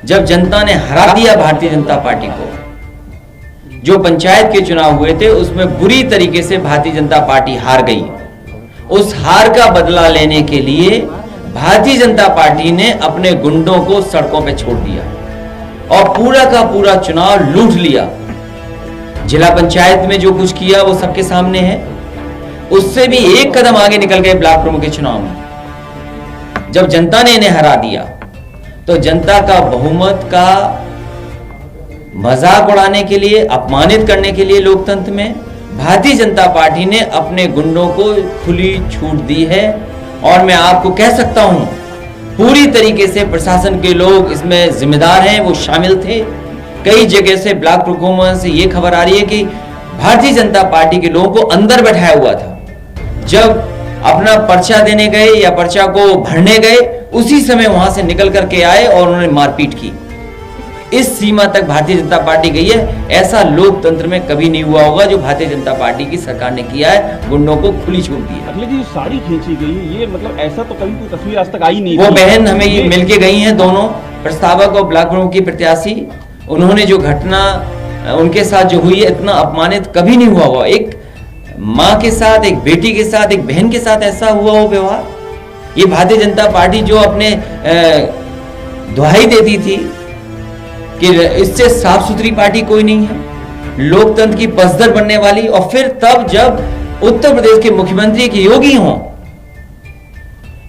जब जनता ने हरा दिया भारतीय जनता पार्टी को, जो पंचायत के चुनाव हुए थे उसमें बुरी तरीके से भारतीय जनता पार्टी हार गई। उस हार का बदला लेने के लिए भारतीय जनता पार्टी ने अपने गुंडों को सड़कों पर छोड़ दिया और पूरा का पूरा चुनाव लूट लिया। जिला पंचायत में जो कुछ किया वो सबके सामने है। उससे भी एक कदम आगे निकल गए ब्लॉक प्रमुख के चुनाव में। जब जनता ने इन्हें हरा दिया तो जनता का बहुमत का मजाक उड़ाने के लिए, अपमानित करने के लिए लोकतंत्र में भारतीय जनता पार्टी ने अपने गुंडों को खुली छूट दी है। और मैं आपको कह सकता हूं पूरी तरीके से प्रशासन के लोग इसमें जिम्मेदार हैं, वो शामिल थे। कई जगह से ब्लॉक प्रमुखों से ये खबर आ रही है कि भारतीय जनता पार्टी के लोगों को अंदर बैठाया हुआ था। जब अपना पर्चा देने गए या पर्चा को भरने गए, उसी समय वहां से निकल करके आए और उन्होंने मारपीट की। इस सीमा तक भारतीय जनता पार्टी गई है। ऐसा लोकतंत्र में कभी नहीं हुआ होगा जो भारतीय जनता पार्टी की सरकार ने किया है, गुंडों को खुली छूट दी है। अगले जी साड़ी खींची गई है, ये मतलब ऐसा तो कभी कोई तस्वीर आज तक आई नहीं। वो बहन हमें ये मिलके गई हैं, दोनों प्रस्तावक और ब्लॉक प्रमुख की प्रत्याशी। उन्होंने जो घटना उनके साथ जो हुई है, इतना अपमानित कभी नहीं हुआ होगा। एक माँ के साथ, एक बेटी के साथ, एक बहन के साथ ऐसा हुआ हो व्यवहार। ये भारतीय जनता पार्टी जो अपने दुहाई देती थी कि इससे साफ सुथरी पार्टी कोई नहीं है, लोकतंत्र की पसदर बनने वाली। और फिर तब जब उत्तर प्रदेश के मुख्यमंत्री एक योगी हों,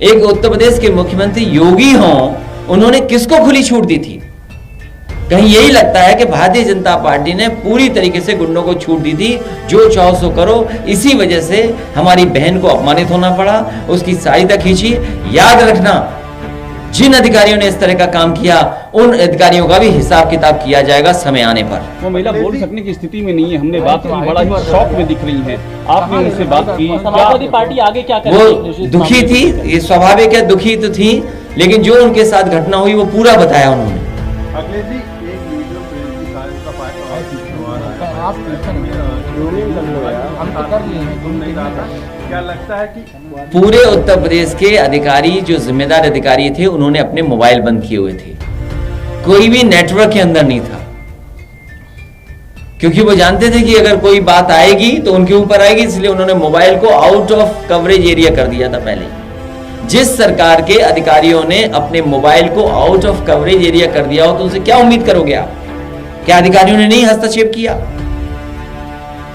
एक उत्तर प्रदेश के मुख्यमंत्री योगी हों, उन्होंने किसको खुली छूट दी थी? कहीं यही लगता है कि भारतीय जनता पार्टी ने पूरी तरीके से गुंडों को छूट दी थी, जो चाहो सो करो। इसी वजह से हमारी बहन को अपमानित होना पड़ा, उसकी साड़ी तक खींची। याद रखना, जिन अधिकारियों ने इस तरह का काम किया, उन अधिकारियों का भी हिसाब किताब किया जाएगा समय आने पर। वो महिला बोल सकने की स्थिति में नहीं है। हमने बात की, बड़ा ही शौक में दिख रही है। आपने उनसे बात की, समाजवादी पार्टी आगे क्या करेगी? वो दुखी थी, ये स्वाभाविक है, दुखी तो थी, लेकिन जो उनके साथ घटना हुई वो पूरा बताया उन्होंने। अगले जी एक वीडियो क्या लगता है कि पूरे उत्तर प्रदेश के अधिकारी, जो जिम्मेदार अधिकारी थे, उन्होंने अपने मोबाइल बंद किए हुए थे। कोई भी नेटवर्क के अंदर नहीं था, क्योंकि वो जानते थे कि अगर कोई बात आएगी तो उनके ऊपर आएगी, इसलिए उन्होंने मोबाइल को आउट ऑफ कवरेज एरिया कर दिया था पहले। जिस सरकार के अधिकारियों ने अपने मोबाइल को आउट ऑफ कवरेज एरिया कर दिया हो तो उनसे क्या उम्मीद करोगे आप? क्या अधिकारियों ने नहीं हस्तक्षेप किया?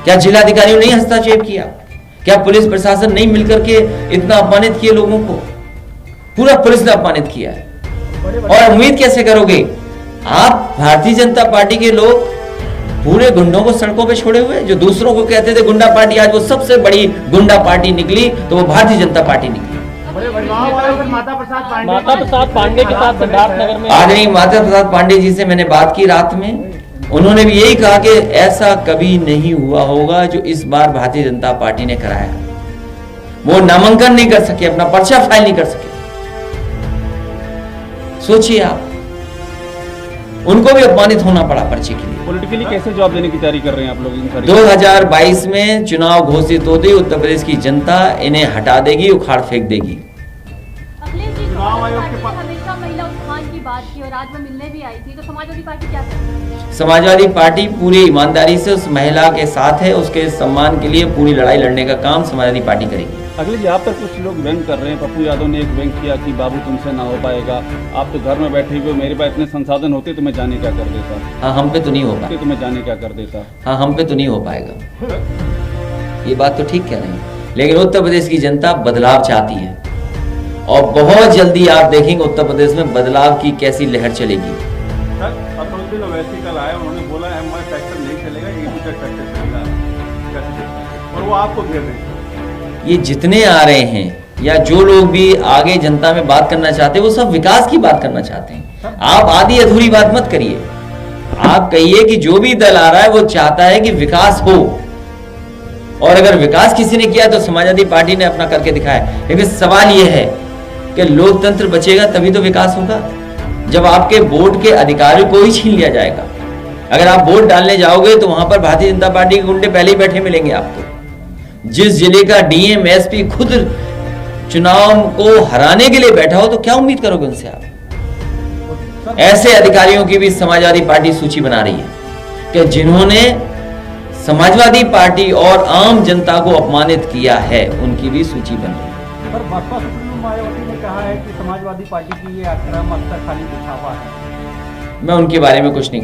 क्या जिला अधिकारियों ने नहीं हस्तक्षेप किया? क्या पुलिस प्रशासन नहीं मिलकर के इतना अपमानित किए लोगों को? पूरा पुलिस ने अपमानित किया है। और उम्मीद कैसे करोगे आप? भारतीय जनता पार्टी के लोग पूरे गुंडों को सड़कों पे छोड़े हुए, जो दूसरों को कहते थे गुंडा पार्टी, आज वो सबसे बड़ी गुंडा पार्टी निकली तो वो भारतीय जनता पार्टी निकली। माता प्रसाद पांडे के साथ सिद्धार्थनगर में आज नहीं, माता प्रसाद पांडे जी से मैंने बात की रात में, उन्होंने भी यही कहा कि ऐसा कभी नहीं हुआ होगा जो इस बार भारतीय जनता पार्टी ने कराया। वो नामांकन नहीं कर सके, अपना पर्चा फाइल नहीं कर सके। सोचिए आप, उनको भी अपमानित होना पड़ा पर्चे के लिए। पॉलिटिकली कैसे जवाब देने की तैयारी कर रहे हैं आप लोग इन सारी? 2022 में चुनाव घोषित होते ही उत्तर प्रदेश की जनता इन्हें हटा देगी, उखाड़ फेंक देगी। चुनाव आयोग के पास हमेशा महिला उत्थान की बात की और आज वो मिलने भी आई थी, तो समाजवादी पार्टी क्या करेगी? समाजवादी पार्टी पूरी ईमानदारी से उस महिला के साथ है, उसके सम्मान के लिए पूरी लड़ाई लड़ने का काम समाजवादी पार्टी करेगी। अगले जी, आप पर कुछ लोग व्यंग कर रहे हैं। पप्पू यादव ने एक व्यंग किया कि बाबू तुमसे ना हो पाएगा, आप तो घर में बैठे हुए, मेरे पास इतने संसाधन होते तो मैं जाने क्या कर देता। हाँ, हम पे तो नहीं हो पाएगा। तो मैं जाने क्या कर देता। हाँ, हम पे तो नहीं हो पाएगा। ये बात तो ठीक कह रहे हैं, लेकिन उत्तर प्रदेश की जनता बदलाव चाहती है और बहुत जल्दी आप देखेंगे उत्तर प्रदेश में बदलाव की कैसी लहर चलेगी। वैसे कल आया, उन्होंने बोला एमआई फैक्टर नहीं चलेगा, एबीसी फैक्टर चलेगा, और वो आपको घेर रहे हैं। ये जितने आ रहे हैं या जो लोग भी आगे जनता में बात करना चाहते हैं, वो सब विकास की बात करना चाहते हैं। आप आधी अधूरी बात मत करिए। आप कहिए कि जो भी दल आ रहा है वो चाहता है कि विकास हो, और अगर विकास किसी ने किया तो समाजवादी पार्टी ने अपना करके दिखाया। लेकिन सवाल यह है कि लोकतंत्र बचेगा तभी तो विकास होगा। जब आपके वोट के अधिकारों को ही छीन लिया जाएगा, अगर आप वोट डालने जाओगे तो वहां पर भारतीय जनता पार्टी के गुंडे पहले ही बैठे मिलेंगे आपको। जिस जिले का डीएम एसपी खुद चुनाव को हराने के लिए बैठा हो तो क्या उम्मीद करोगे उनसे आप? ऐसे अधिकारियों की भी समाजवादी पार्टी सूची बना रही है कि जिन्होंने समाजवादी पार्टी और आम जनता को अपमानित किया है, उनकी भी सूची बन रही है। पर बसपा सुप्रीमो मायावती ने कहा है कि समाजवादी पार्टी की ये आक्रामकता खाली दिखावा है। मैं उनके बारे में कुछ नहीं कहना